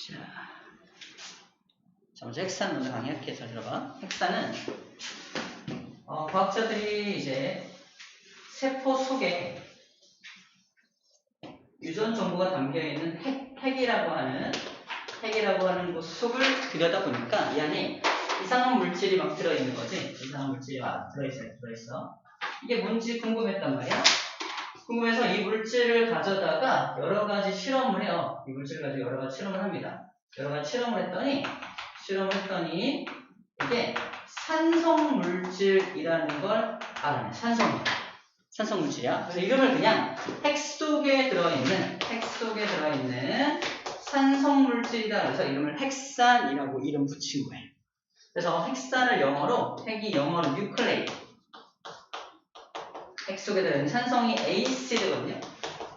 자, 먼저 헥산 먼저 강의할게요. 잘 들어봐. 헥산은 과학자들이 이제 세포 속에 유전 정보가 담겨 있는 핵이라고 하는 그 속을 들여다보니까 이 안에 이상한 물질이 막 들어있는 거지. 이상한 물질이 막 들어있어. 이게 뭔지 궁금했단 말이야. 궁금해서 이 물질을 가져다가 여러 가지 실험을 해요. 이 물질을 가지고 여러 가지 실험을 합니다. 여러 가지 실험을 했더니 이게 산성 물질이라는 걸 알아내. 산성 물질이야. 그래서 이름을 그냥 핵 속에 들어있는 산성 물질이다. 그래서 이름을 헥산이라고 이름 붙인 거예요. 그래서 헥산을 핵이 영어로 뉴클레이. 핵 속에 들어있는 산성이 에이시드거든요.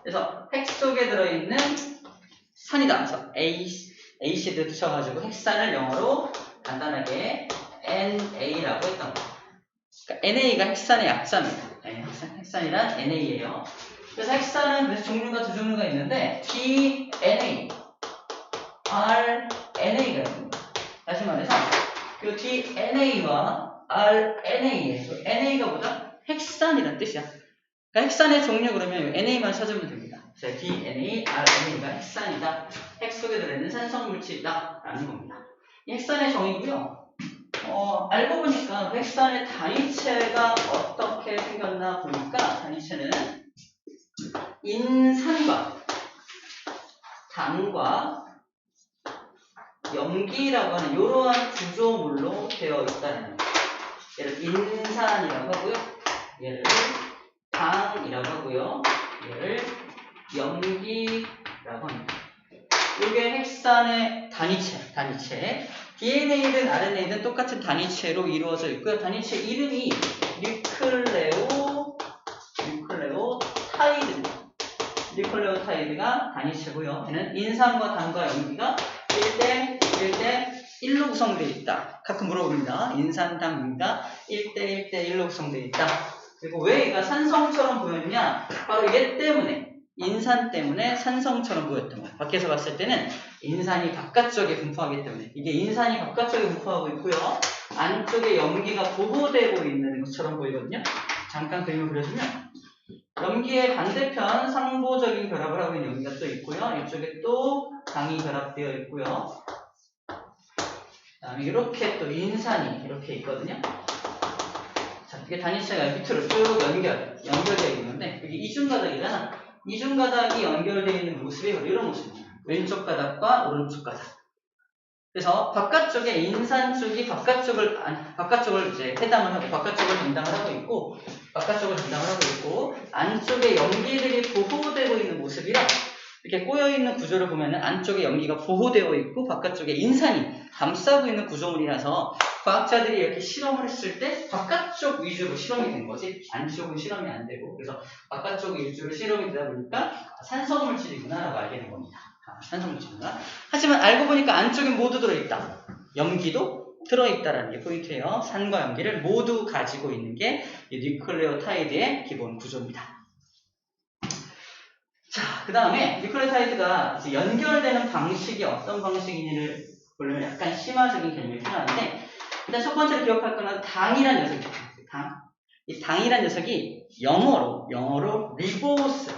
그래서 핵 속에 들어있는 산이다. 그래서 에이시드 붙여가지고 헥산을 영어로 간단하게 NA라고 했던 거예요. 그러니까 NA가 헥산의 약자입니다. 헥산이란 NA예요. 그래서 헥산은 그래서 두 종류가 있는데 DNA, RNA가 있습니다. 다시 말해서 그 DNA와 RNA의 NA가 뭐다? 헥산이란 뜻이야. 그러니까 헥산의 종류 그러면 NA만 찾으면 됩니다. 그래서 DNA, RNA가 헥산이다. 핵 속에 들어있는 산성 물질이다. 라는 겁니다. 이 헥산의 정의고요. 알고 보니까 헥산의 단위체가 어떻게 생겼나 보니까 단위체는 인산과 당과 염기라고 하는 이러한 구조물로 되어 있다는 거예요. 얘를 인산이라고 하고요. 얘를 당이라고 하고요. 얘를 염기라고 합니다. 이게 헥산의 단위체. DNA든 RNA든 똑같은 단위체로 이루어져 있고요. 단위체 이름이 뉴클레오타이드입니다. 뉴클레오타이드가 단위체고요. 얘는 인산과 당과 염기가 1대1로 구성되어 있다. 가끔 물어봅니다. 인산, 당, 염기가 1대1로 구성되어 있다. 그리고 왜 얘가 산성처럼 보였냐? 바로 얘 때문에, 인산 때문에 산성처럼 보였던 거예요. 밖에서 봤을 때는 인산이 바깥쪽에 분포하기 때문에 이게 인산이 바깥쪽에 분포하고 있고요. 안쪽에 염기가 보호되고 있는 것처럼 보이거든요. 잠깐 그림을 그려주면 염기의 반대편 상보적인 결합을 하고 있는 염기가 또 있고요. 이쪽에 또 당이 결합되어 있고요. 그다음에 이렇게 또 인산이 이렇게 있거든요. 자, 이게 단위체가 밑으로 쭉 연결되어 있는데 이게 이중가닥이잖아. 이중가닥이 연결되어 있는 모습이 이런 모습입니다. 왼쪽 가닥과 오른쪽 가닥. 그래서 바깥쪽에 인산 쪽이 바깥쪽을 이제 해당을 하고 바깥쪽을 담당을 하고 있고 안쪽에 염기들이 보호되고 있는 모습이라 이렇게 꼬여있는 구조를 보면은 안쪽에 염기가 보호되어 있고 바깥쪽에 인산이 감싸고 있는 구조물이라서 과학자들이 이렇게 실험을 했을 때 바깥쪽 위주로 실험이 된 거지 안쪽은 실험이 안 되고 그래서 바깥쪽 위주로 실험이 되다 보니까 산성물질이구나 라고 알게 된 겁니다. 산성물질이구나. 하지만 알고 보니까 안쪽에 모두 들어있다. 염기도 들어있다라는 게 포인트예요. 산과 염기를 모두 가지고 있는 게 이 뉴클레오타이드의 기본 구조입니다. 자, 그 다음에 뉴클레오타이드가 이제 연결되는 방식이 어떤 방식인지를 보려면 약간 심화적인 개념이 필요한데 일단 첫 번째로 기억할 거는 당이란 녀석이죠. 이 당이란 녀석이 영어로 리보스.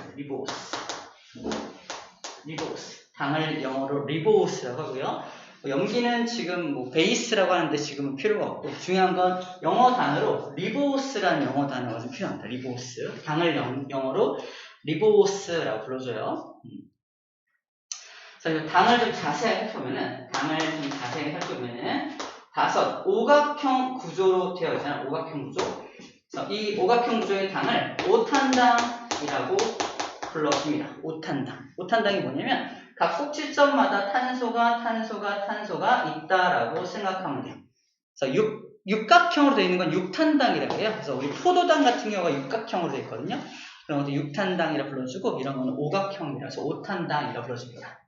당을 영어로 리보스라고 하고요. 염기는 지금 베이스라고 하는데 지금은 필요가 없고 중요한 건 영어 단어로 리보스라는 영어 단어가 좀 필요합니다. 리보스. 당을 영어로 리보스라고 불러줘요. 그래서 당을 좀 자세하게 살펴보면은 오각형 구조로 되어 있잖아요. 오각형 구조. 그래서 이 오각형 구조의 당을 오탄당이라고 불러줍니다. 오탄당이 뭐냐면 각 꼭지점마다 탄소가 있다라고 생각하면 돼요. 그래서 육각형으로 되어 있는 건 육탄당이라고 해요. 그래서 우리 포도당 같은 경우가 육각형으로 되어 있거든요. 그런 것도 육탄당이라 불러주고 이런 거는 오각형이라서 오탄당이라 불러줍니다.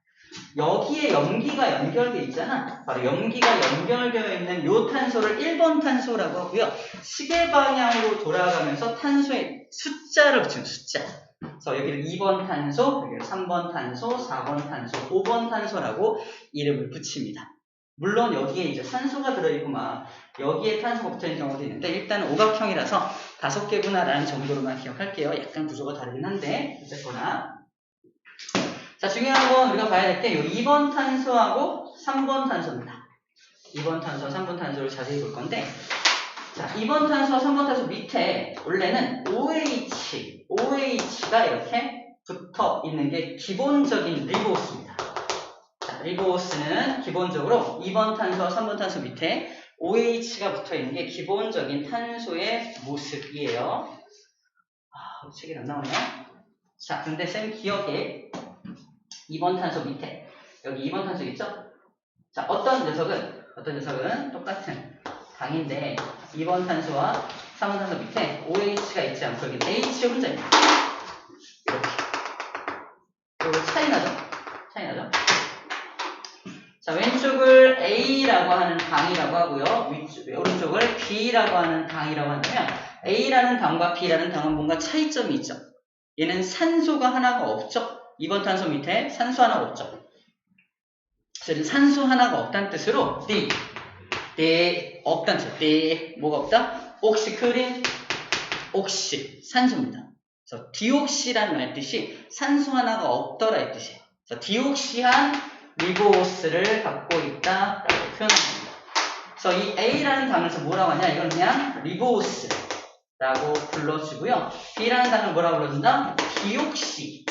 여기에 염기가 연결되어 있잖아. 바로 염기가 연결되어 있는 요 탄소를 1번 탄소라고 하고요. 시계 방향으로 돌아가면서 탄소의 숫자를 붙이는 숫자. 그래서 여기를 2번 탄소, 여기를 3번 탄소, 4번 탄소, 5번 탄소라고 이름을 붙입니다. 물론 여기에 이제 산소가 들어있고 막 여기에 탄소가 붙어있는 경우도 있는데 일단은 오각형이라서 5개구나라는 정도로만 기억할게요. 약간 구조가 다르긴 한데 어쨌거나 자 중요한 건 우리가 봐야 될 게 이 2번 탄소하고 3번 탄소입니다. 2번 탄소와 3번 탄소를 자세히 볼 건데 자 2번 탄소와 3번 탄소 밑에 원래는 OH가 이렇게 붙어 있는 게 기본적인 리보스입니다. 리보스는 기본적으로 2번 탄소와 3번 탄소 밑에 OH가 붙어있는 게 기본적인 탄소의 모습이에요. 책이 안 나오네요. 자, 근데 쌤 기억에 2번 탄소 밑에 여기 2번 탄소 있죠? 자, 어떤 녀석은 똑같은 당인데 2번 탄소와 3번 탄소 밑에 OH가 있지 않고 여기 H 혼자입니다. 이렇게. 그리고 차이 나죠? 자, 왼쪽을 A라고 하는 당이라고 하고요. 오른쪽을 B라고 하는 당이라고 한다면 A라는 당과 B라는 당은 뭔가 차이점이 있죠. 얘는 산소가 하나가 없죠. 2번 탄소 밑에 산소 하나가 없죠. 그래서 산소 하나가 없다는 뜻으로 없다는 뜻. 뭐가 없다? 옥시크린, 산소입니다. 그래서 디옥시라는 말 뜻이 산소 하나가 없더라 이 뜻이에요. 그래서 디옥시한 리보스를 갖고 있다라고 표현합니다. 그래서 이 A라는 당에서 뭐라고 하냐? 이건 그냥 리보스라고 불러주고요. B라는 당을 뭐라고 불러준다? 디옥시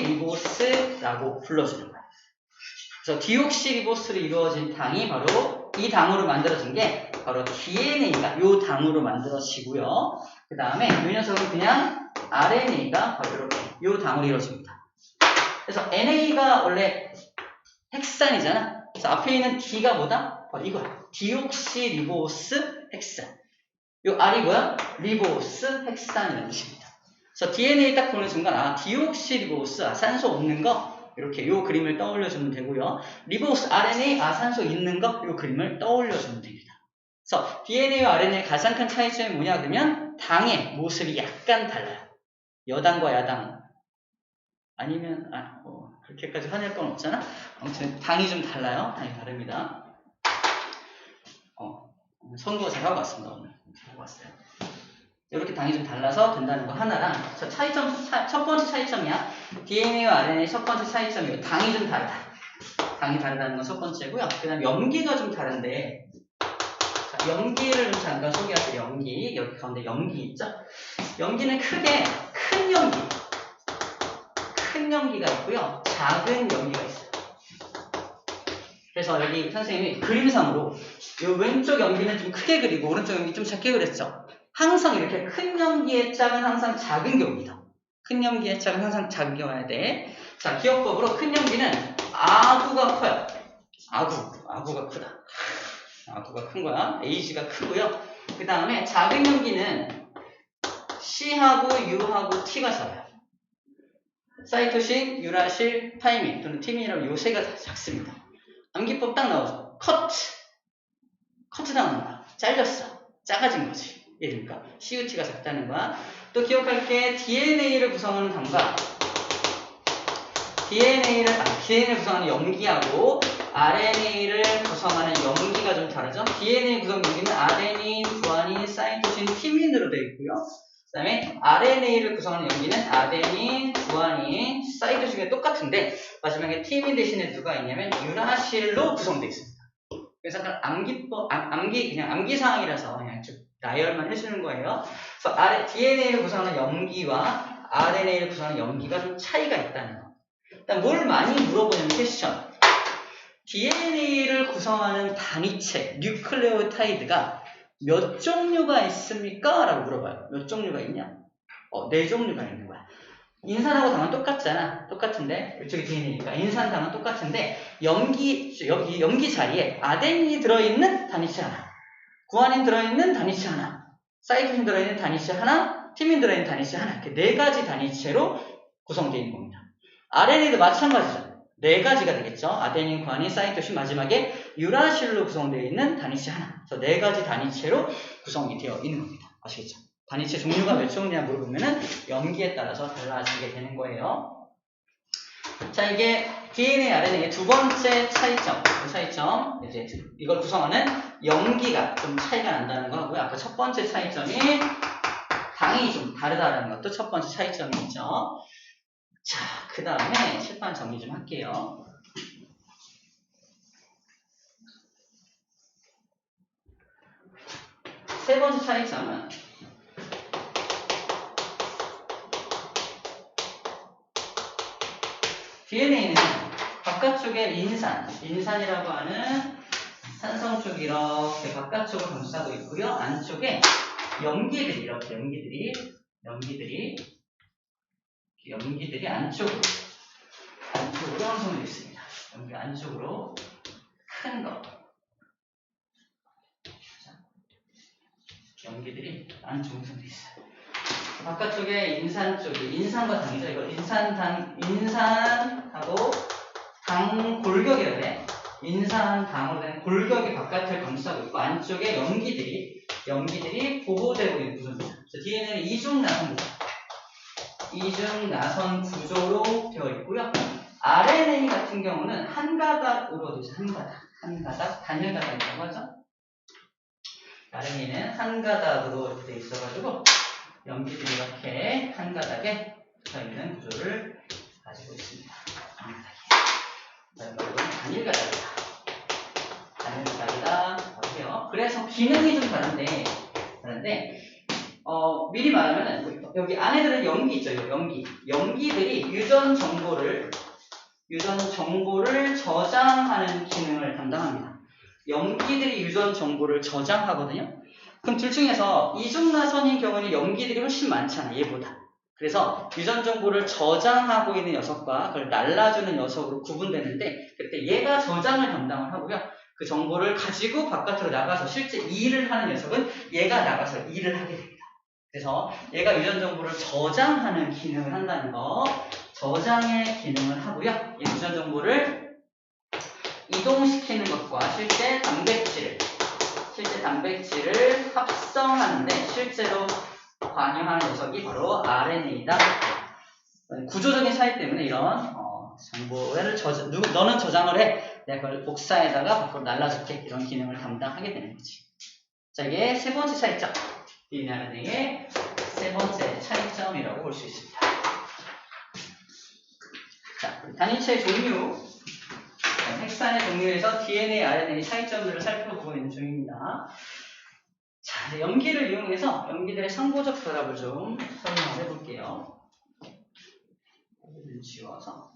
리보스라고 불러주는 거예요. 그래서 디옥시 리보스로 이루어진 당이 바로 이 당으로 만들어진 게 바로 DNA가 이 당으로 만들어지고요. 그 다음에 이 녀석은 그냥 RNA가 바로 이렇게 이 당으로 이루어집니다. 그래서 NA가 원래 헥산이잖아. 그래서 앞에 있는 D가 뭐다? 바로 이거야. 디옥시리보스 헥산. 이 R이 뭐야? 리보스 헥산이라는 뜻입니다. 그래서 DNA 딱 보는 순간 디옥시리보스 산소 없는 거 이렇게 요 그림을 떠올려주면 되고요. 리보스 RNA 산소 있는 거 요 그림을 떠올려주면 됩니다. 그래서 DNA와 RNA의 가장 큰 차이점이 뭐냐 그러면 당의 모습이 약간 달라요. 여당과 야당 아니면 그렇게까지 화낼 건 없잖아. 아무튼 당이 좀 달라요. 당이 다릅니다. 선거 잘하고 왔습니다. 오늘 잘하고 왔어요. 이렇게 당이 좀 달라서 된다는 거 하나랑 첫 번째 차이점이야. DNA와 RNA의 첫 번째 차이점이고 당이 좀 다르다. 당이 다르다는 건 첫 번째고요. 그 다음 염기가 좀 다른데 자, 염기를 좀 잠깐 소개할게요. 염기 여기 가운데 염기 있죠? 염기는 크게 큰 염기가 있고요. 작은 염기가 있어요. 그래서 여기 선생님이 그림상으로 이 왼쪽 염기는 좀 크게 그리고 오른쪽 염기 좀 작게 그렸죠. 항상 이렇게 큰 염기의 짝은 항상 작은 게 옵니다. 큰 염기의 짝은 항상 작은 게 와야 돼. 자, 기억법으로 큰 염기는 아구가 커요. 아구가 크다. 아구가 큰 거야. A가 크고요. 그 다음에 작은 염기는 C하고 U하고 T가 작아요. 사이토신, 유라실, 타이민 또는 티민이라고 요 세 가지 작습니다. 암기법 딱 나오죠. 커트 당한 거야. 잘렸어. 작아진 거지. 그러니까 CUT가 작다는 거야. 또 기억할 게 DNA를 구성하는 당과 DNA를 구성하는 염기하고 RNA를 구성하는 염기가 좀 다르죠. DNA 구성 염기는 아데닌, 구아닌, 사이토신, 티민으로 되어 있고요. 그 다음에 RNA를 구성하는 염기는 아데닌, 구아닌, 사이토신이 똑같은데 마지막에 티민 대신에 누가 있냐면 유라실로 구성되어 있습니다. 그래서 그냥 암기사항이라서 그냥 좀 나열만 해주는 거예요. 그래서 DNA를 구성하는 염기와 RNA를 구성하는 염기가 좀 차이가 있다는 거. 일단 뭘 많이 물어보냐면 퀘스천. DNA를 구성하는 단위체, 뉴클레오타이드가 몇 종류가 있습니까? 라고 물어봐요. 몇 종류가 있냐? 4종류가 있는 거야. 인산하고 당은 똑같잖아. 똑같은데 이쪽이 DNA니까 인산당은 똑같은데 여기 염기 자리에 아데닌이 들어있는 단위체 하나, 구아닌 들어있는 단위체 하나, 사이토신 들어있는 단위체 하나, 티민 들어있는 단위체 하나 이렇게 4가지 단위체로 구성되어 있는 겁니다. RNA도 마찬가지죠. 4가지가 되겠죠. 아데닌, 구아닌, 사이토신 마지막에 유라실로 구성되어 있는 단위체 하나. 그래서 4가지 단위체로 구성이 되어 있는 겁니다. 아시겠죠? 단위체 종류가 몇 종류냐 물어보면은 염기에 따라서 달라지게 되는 거예요. 자, 이게 DNA, RNA의 두 번째 차이점, 이제 이걸 구성하는 염기가 좀 차이가 난다는 거 하고요. 아까 첫 번째 차이점이 당이 좀 다르다는 것도 첫 번째 차이점이죠. 자, 그 다음에 칠판 정리 좀 할게요. 세 번째 차이점은 DNA는 바깥쪽에 인산이라고 하는 산성 쪽이 이렇게 바깥쪽을 감싸고 있고요. 안쪽에 염기들이 이렇게 염기들이 안쪽으로 형성되어 있습니다. 염기 안쪽으로 큰 거. 염기들이 안쪽으로 형성되어 있어요. 바깥쪽에 인산 쪽이 인산과 당이죠. 이거 인산하고 당 골격이라고 해. 인산당으로 된 골격이 바깥을 감싸고 있고 안쪽에 염기들이 보호되고 있는 구조입니다. DNA는 이중나선 구조로 되어 있고요. RNA 같은 경우는 한 가닥으로 되어 있어요. 한 가닥, 단일 가닥이라고 하죠. RNA는 한 가닥으로 이렇게 되어 있어가지고 염기들이 이렇게 한 가닥에 붙어있는 구조를 가지고 있습니다. 단일 가닥이다. 하고요. 그래서 기능이 좀 다른데 미리 말하면은 여기 안에들은 염기 있죠. 염기들이 유전 정보를 저장하는 기능을 담당합니다. 염기들이 유전 정보를 저장하거든요. 그럼 둘 중에서 이중나선인 경우는 염기들이 훨씬 많잖아, 얘보다. 그래서 유전 정보를 저장하고 있는 녀석과 그걸 날라주는 녀석으로 구분되는데 그때 얘가 저장을 담당을 하고요. 그 정보를 가지고 바깥으로 나가서 실제 일을 하는 녀석은 얘가 나가서 일을 하게 됩니다. 그래서 얘가 유전 정보를 저장하는 기능을 한다는 거, 저장의 기능을 하고요. 이 유전 정보를 이동시키는 것과 실제 단백질을 합성하는데 실제로 관여하는 녀석이 바로 RNA다. 구조적인 차이 때문에 이런 정보를 너는 저장을 해. 내가 그걸 복사에다가 밖으로 날라줄게. 이런 기능을 담당하게 되는 거지. 자, 이게 세 번째 차이점. DNA의 세 번째 차이점이라고 볼 수 있습니다. 자, 단위체의 종류. 핵산의 종류에서 DNA, RNA 차이점들을 살펴보고 있는 중입니다. 자, 염기를 이용해서 염기들의 상보적 결합을 좀 설명을 해볼게요. 여기를 지워서.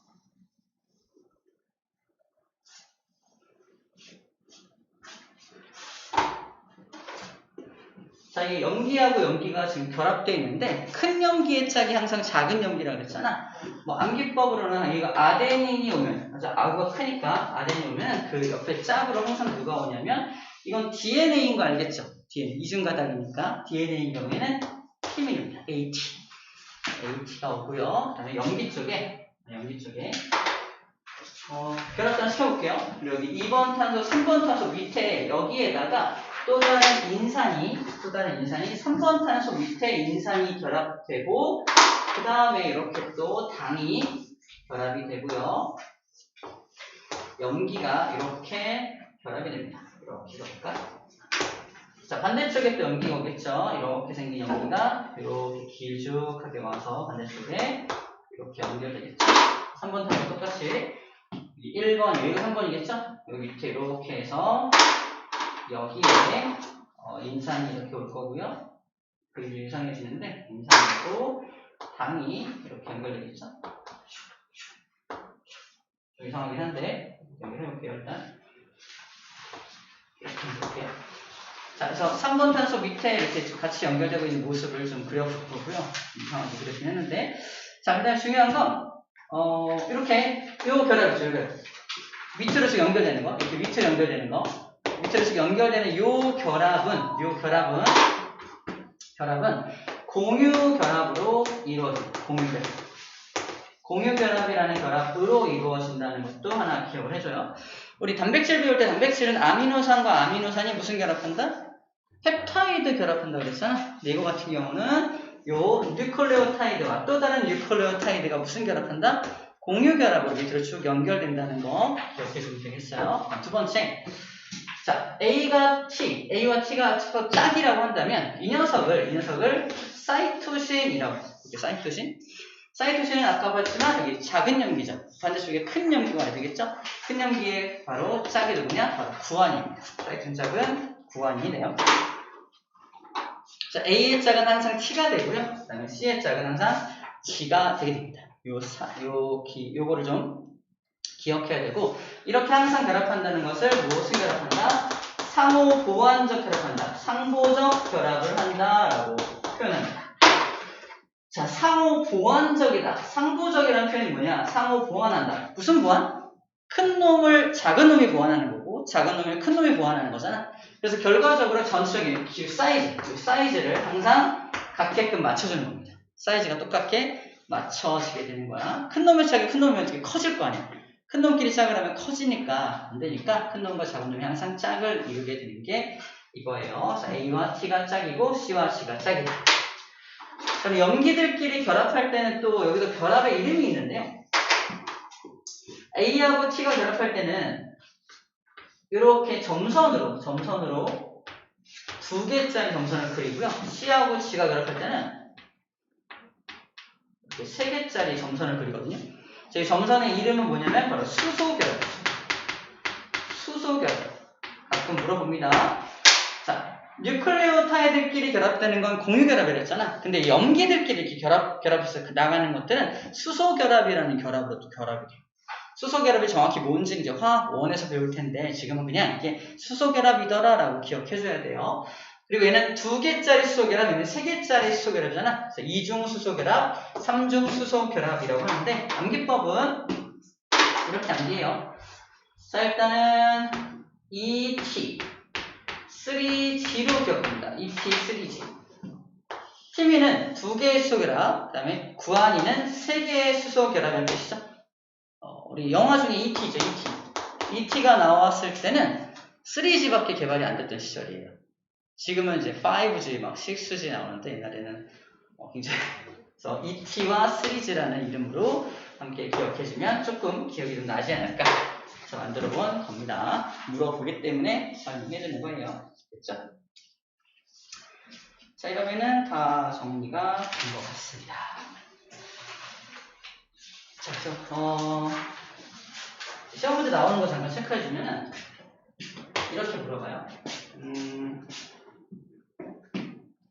자, 이게 염기하고 염기가 지금 결합되어 있는데 큰 염기의 짝이 항상 작은 염기라고 그랬잖아. 뭐 암기법으로는 이거 아데닌이 오면, 아구가 크니까 아데닌이 오면 그 옆에 짝으로 항상 누가 오냐면 이건 DNA인 거 알겠죠? DNA 이중가닥이니까 DNA인 경우에는 팀입니다. AT가 오고요. 그다음에 염기 쪽에 결합단 시켜볼게요. 그리고 여기 2번 탄소, 3번 탄소 밑에 여기에다가 또 다른 인산이 3번 탄소 밑에 인산이 결합되고 그 다음에 이렇게 또 당이 결합이 되고요. 염기가 이렇게 결합이 됩니다. 이렇게. 자, 반대쪽에 또 염기가 오겠죠. 이렇게 생긴 염기가 이렇게 길쭉하게 와서 반대쪽에 이렇게 연결되겠죠. 3번 탄소 똑같이 1번, 여기가 3번이겠죠? 여기 밑에 이렇게 해서 여기에 인산이 이렇게 올 거고요. 그리고 이상해지는데 인산이고 당이 이렇게 연결되겠죠? 좀 이상하긴 한데 여기 해볼게요. 일단 이렇게 해볼게요. 자, 그래서 3번 탄소 밑에 이렇게 같이 연결되고 있는 모습을 좀 그려보고요. 이상하게 그려지긴 했는데 자, 그다음 중요한 건 이렇게 요 결합이죠. 밑으로 쭉 연결되는 거, 이렇게 밑으로 연결되는 거, 밑으로 쭉 연결되는 요 결합은 공유 결합으로 이루어집니다. 공유 결합이라는 결합으로 이루어진다는 것도 하나 기억을 해줘요. 우리 단백질 배울 때 단백질은 아미노산과 아미노산이 무슨 결합한다? 펩타이드 결합한다고 그랬잖아. 근데 이거 같은 경우는 요 뉴클레오타이드와 또 다른 뉴클레오타이드가 무슨 결합한다? 공유 결합으로 밑으로 쭉 연결된다는 거 기억해주면 되겠어요. 두 번째, 자 A와 T가 짝이라고 한다면 이 녀석을 사이토신이라고 해요. 사이토신은 아까 봤지만 여기 작은 염기죠. 반대쪽에 큰 염기가 와야 되겠죠? 큰 염기에 바로 짝이 누구냐? 바로 구안입니다. 사이토신 짝은 구안이네요. 자, A의 짝은 항상 T가 되고요. 그 다음에 C의 짝은 항상 G가 되게 됩니다. 요거를 좀 기억해야 되고, 이렇게 항상 결합한다는 것을 무엇을 결합한다? 상호 보완적 결합한다. 상보적 결합을 한다라고 표현합니다. 자, 상호 보완적이다. 상보적이라는 표현이 뭐냐? 상호 보완한다. 무슨 보완? 큰 놈을 작은 놈이 보완하는 거고, 작은 놈을 큰 놈이 보완하는 거잖아. 그래서 결과적으로 전체적인 사이즈를 항상 같게끔 맞춰주는 겁니다. 사이즈가 똑같게 맞춰지게 되는 거야. 큰 놈의 짝이 큰 놈이면 어떻게 커질 거 아니야. 큰 놈끼리 짝을 하면 커지니까 안 되니까 큰 놈과 작은 놈이 항상 짝을 이루게 되는 게 이거예요. 자, A와 T가 짝이고 C와 G가 짝이다. 그럼 염기들끼리 결합할 때는 또 여기도 결합의 이름이 있는데요. A하고 T가 결합할 때는 이렇게 점선으로 두 개짜리 점선을 그리고요. C하고 G가 결합할 때는 이렇게 세 개짜리 점선을 그리거든요. 이 점선의 이름은 뭐냐면 바로 수소결합. 가끔 물어봅니다. 자, 뉴클레오타이드끼리 결합되는 건 공유결합이라 했잖아. 근데 염기들끼리 이렇게 결합해서 나가는 것들은 수소결합이라는 결합으로 또 결합이 돼요. 수소결합이 정확히 뭔지 이제 화학 1에서 배울 텐데 지금은 그냥 이게 수소결합이더라라고 기억해줘야 돼요. 그리고 얘는 2개짜리 수소결합, 얘는 3개짜리 수소결합이잖아. 그래서 2중 수소결합, 3중 수소결합이라고 하는데 암기법은 이렇게 암기해요. 자, 일단은 2T, 3G로 기억합니다. 2T, 3G. 티미는 2개의 수소결합, 그 다음에 구안이는 3개의 수소결합이라는 뜻이죠. 우리 영화 중에 E.T.죠, E.T. E.T.가 나왔을 때는 3G밖에 개발이 안 됐던 시절이에요. 지금은 이제 5G, 막 6G 나오는데 옛날에는 굉장히 그래서 E.T.와 3G라는 이름으로 함께 기억해주면 조금 기억이 좀 나지 않을까 해서 만들어 본 겁니다. 물어보기 때문에 설명해주는 거예요. 됐죠? 자, 이러면은 다 정리가 된 것 같습니다. 자, 그래서 시험 문제 나오는 거 잠깐 체크해주면은 이렇게 물어봐요.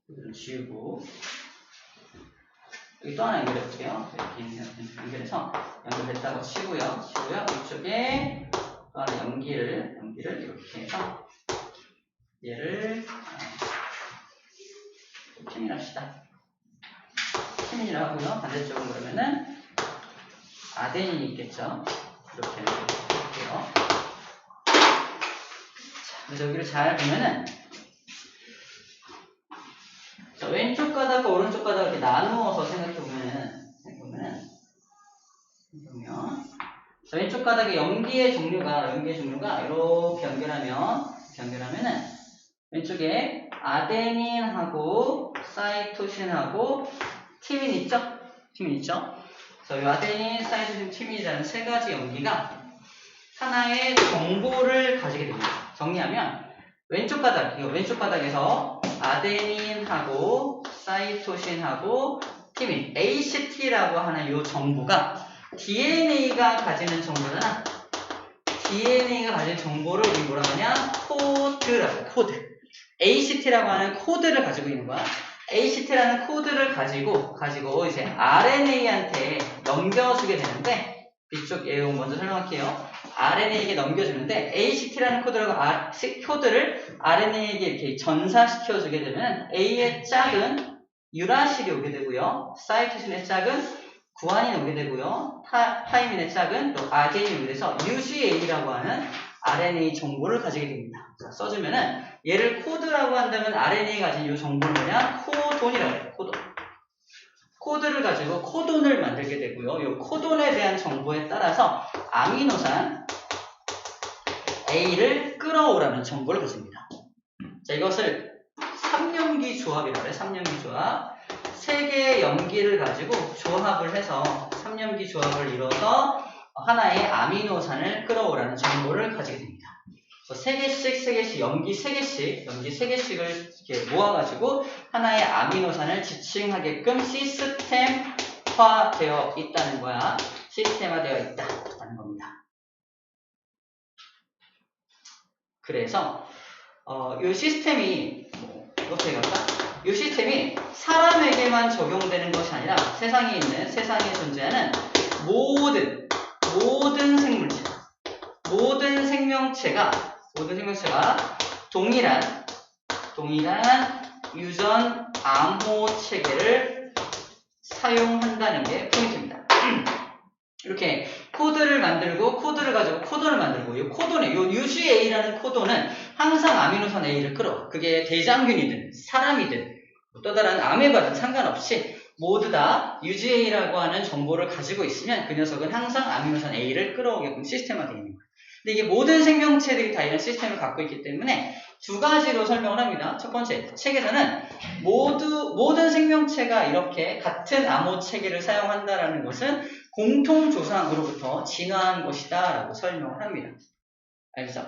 이걸 지우고 여기 또 하나 연결해볼게요. 이렇게 연결해서 연결됐다고 치고요. 이쪽에 또 하나 연기를 이렇게 해서 얘를 티민합시다. 티민이라고요. 반대쪽으로 그러면은 아데닌이 있겠죠. 이렇게 해볼게요. 그래서 여기를 잘 보면은 자, 왼쪽 가닥과 오른쪽 가닥을 이렇게 나누어서 생각해보면 자, 왼쪽 가닥의 염기의 종류가 이렇게 연결하면은 왼쪽에 아데닌하고 사이토신하고 티민 있죠? 이 아데닌, 사이토신, 티민이라는 세 가지 염기가 하나의 정보를 가지게 됩니다. 정리하면 왼쪽 바닥에서 아데닌하고 사이토신하고 티민, ACT라고 하는 이 정보가 DNA가 가지는 정보잖아. DNA가 가진 정보를 우리 뭐라고 하냐? 코드. ACT라고 하는 코드를 가지고 있는 거야. ACT라는 코드를 가지고 이제 RNA한테 넘겨주게 되는데, 이쪽 내용 먼저 설명할게요. RNA에게 넘겨주는데, ACT라는 코드를 RNA에게 이렇게 전사시켜주게 되면, A의 짝은 유라실이 오게 되고요. 사이토신의 짝은 구안이 오게 되고요. 타이민의 짝은 또 아데닌이 오게 돼서 UGA라고 하는 RNA 정보를 가지게 됩니다. 자, 써주면은 얘를 코드라고 한다면 RNA가 가진 이 정보는 뭐냐? 코돈이라고 해요. 코드를 가지고 코돈을 만들게 되고요. 이 코돈에 대한 정보에 따라서 아미노산 A를 끌어오라는 정보를 가집니다. 자, 이것을 3염기 조합이라고 해요. 3염기 조합. 3개의 염기를 가지고 조합을 해서 3염기 조합을 이뤄서 하나의 아미노산을 끌어오라는 정보를 가지게 됩니다. 그래서 3개씩 염기 3개씩을 이렇게 모아가지고 하나의 아미노산을 지칭하게끔 시스템화되어 있다는 거야. 시스템화되어 있다라는 겁니다. 그래서 이 시스템이 어떻게 갈까? 이 시스템이 사람에게만 적용되는 것이 아니라 세상에 존재하는 모든 생물체, 모든 생명체가 동일한 유전 암호 체계를 사용한다는 게 포인트입니다. 이렇게 코드를 만들고 코드를 가지고 코돈을 만들고 이 코돈에 이 UGA라는 코돈은 항상 아미노산 A를 끌어. 그게 대장균이든 사람이든 또 다른 아메바든 상관없이 모두 다 UGA라고 하는 정보를 가지고 있으면 그 녀석은 항상 아미노산 A를 끌어오게끔 시스템화되어 있는 거예요. 근데 이게 모든 생명체들이 다 이런 시스템을 갖고 있기 때문에 두 가지로 설명을 합니다. 첫 번째, 책에서는 모든 생명체가 이렇게 같은 암호 체계를 사용한다는 것은 공통조상으로부터 진화한 것이다 라고 설명을 합니다. 알겠죠?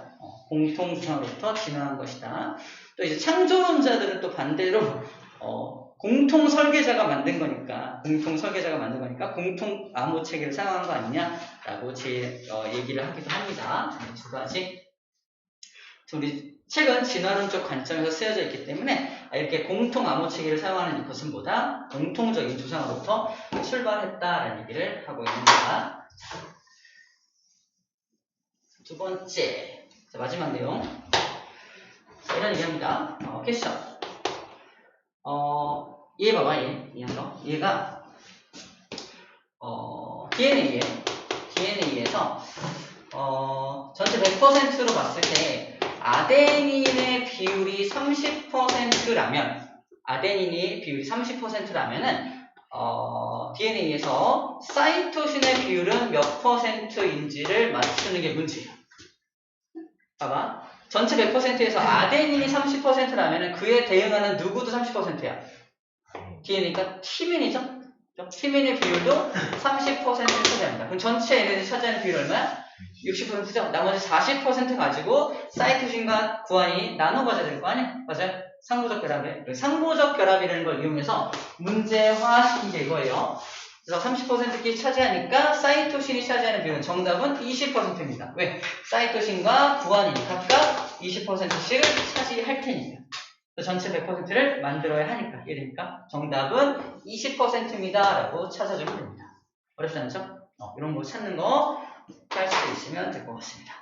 공통조상으로부터 진화한 것이다. 또 이제 창조론자들은 또 반대로 공통 설계자가 만든 거니까 공통 암호 체계를 사용한 거 아니냐라고 얘기를 하기도 합니다. 두 가지. 우리 책은 진화론적 관점에서 쓰여져 있기 때문에 이렇게 공통 암호 체계를 사용하는 것은 보다 공통적인 조상으로부터 출발했다라는 얘기를 하고 있는 거다. 두 번째, 마지막 내용. 이런 얘기합니다. 퀘스천. 얘 봐봐, 이 녀석. 얘가 DNA에서 전체 100%로 봤을 때 아데닌의 비율이 30%라면은 DNA에서 사이토신의 비율은 몇 %인지를 맞추는 게 문제예요. 봐봐. 전체 100%에서 아데닌이 30%라면은 그에 대응하는 누구도 30%야. DNA니까 티민이죠? 티민의 비율도 30%를 차지합니다. 그럼 전체 얘네들이 차지하는 비율 얼마야? 60%죠? 나머지 40% 가지고 사이토신과 구안이 나눠 가져야 될 거 아니야? 맞아요? 상보적 결합이에요. 상보적 결합이라는 걸 이용해서 문제화시킨 게 이거예요. 그래서 30%끼리 차지하니까 사이토신이 차지하는 비율은 정답은 20%입니다. 왜? 사이토신과 구안이 각각 20%씩을 차지할 테니까. 전체 100%를 만들어야 하니까. 이해됩니까? 정답은 20%입니다. 라고 찾아주면 됩니다. 어렵지 않죠? 이런 거 찾는 거 할 수 있으면 될 것 같습니다.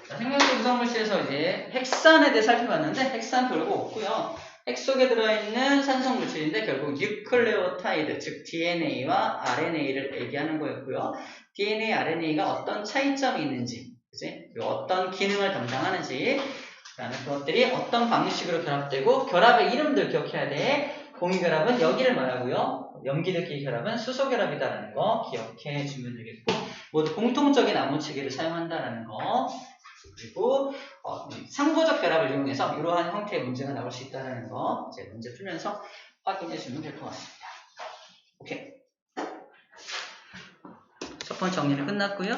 자, 생명체 구성물질에서 이제 핵산에 대해 살펴봤는데 핵산 별거 없고요. 핵 속에 들어있는 산성물질인데 결국 뉴클레오타이드, 즉 DNA와 RNA를 얘기하는 거였고요. DNA, RNA가 어떤 차이점이 있는지, 그치? 그리고 어떤 기능을 담당하는지, 그 다음에 그것들이 어떤 방식으로 결합되고 결합의 이름들 기억해야 돼. 공유결합은 여기를 말하고요. 염기들끼리 결합은 수소결합이다라는 거 기억해 주면 되겠고, 모두 공통적인 암호 체계를 사용한다라는 거, 그리고 상보적 결합을 이용해서 이러한 형태의 문제가 나올 수 있다는 거 이제 문제 풀면서 확인해 주면 될 것 같습니다. 오케이. 첫 번째 정리는 끝났고요.